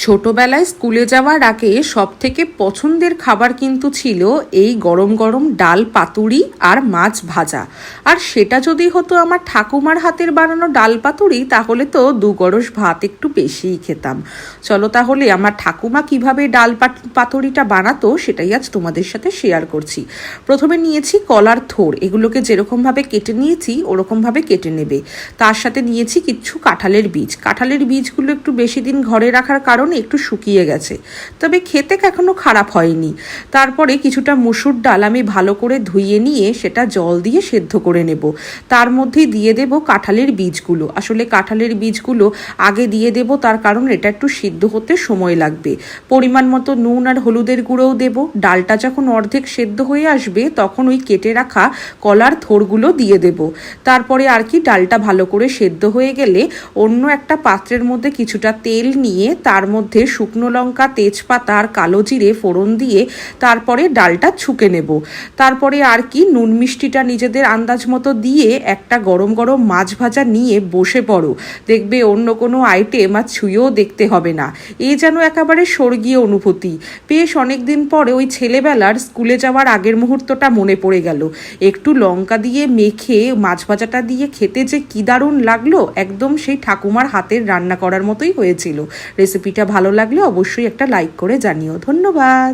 ছোটবেলায় স্কুলে যাওয়ার আগে সবথেকে পছন্দের খাবার কিন্তু ছিল এই গরম গরম ডাল পাতুরি আর মাছ ভাজা। আর সেটা যদি হতো আমার ঠাকুমার হাতের বানানো ডাল পাতুরি, তাহলে তো দু গরস ভাত একটু বেশিই খেতাম। চলো তাহলে আমার ঠাকুমা কিভাবে ডাল পাতুরিটা বানাতো সেটাই আজ তোমাদের সাথে শেয়ার করছি। প্রথমে নিয়েছি কলার থোড়, এগুলোকে যেরকমভাবে কেটে নিয়েছি ওরকমভাবে কেটে নেবে। তার সাথে নিয়েছি কিছু কাঁঠালের বীজ। কাঁঠালের বীজগুলো একটু বেশি দিন ঘরে রাখার কারণে একটু শুকিয়ে গেছে, তবে খেতে এখনো খারাপ হয়নি। তারপরে কিছুটা মুসুর ডাল আমি ভালো করে ধুইয়ে নিয়ে সেটা জল দিয়ে সেদ্ধ করে নেব। তার মধ্যেই দিয়ে দেব কাঁঠালের বীজগুলো। আসলে কাঁঠালের বীজগুলো আগে দিয়ে দেব, তার কারণ এটা একটু সিদ্ধ হতে সময় লাগবে। পরিমাণ মতো নুন আর হলুদের গুঁড়োও দেব। ডালটা যখন অর্ধেক সেদ্ধ হয়ে আসবে তখন ওই কেটে রাখা কলার থোড়গুলো দিয়ে দেব। তারপরে আর কি ডালটা ভালো করে সেদ্ধ হয়ে গেলে অন্য একটা পাত্রের মধ্যে কিছুটা তেল নিয়ে তার মধ্যে শুকনো লঙ্কা, তেজপাতা আর কালো জিরে ফোড়ন দিয়ে তারপরে ডালটা ছুঁকে নেব। তারপরে আর কি নুন মিষ্টিটা নিজেদের আন্দাজ মতো দিয়ে একটা গরম গরম মাছ ভাজা নিয়ে বসে পড়ো। দেখবে অন্য কোনো আইটেম আর ছুঁয়েও দেখতে হবে না। এই যেন একেবারে স্বর্গীয় অনুভূতি। বেশ অনেকদিন পরে ওই ছেলেবেলার স্কুলে যাওয়ার আগের মুহূর্তটা মনে পড়ে গেল। একটু লঙ্কা দিয়ে মেখে মাছ ভাজাটা দিয়ে খেতে যে কি দারুণ লাগলো, একদম সেই ঠাকুমার হাতের রান্না করার মতোই হয়েছিল। রেসিপিটা ভালো লাগলে অবশ্যই একটা লাইক করে জানিও। ধন্যবাদ।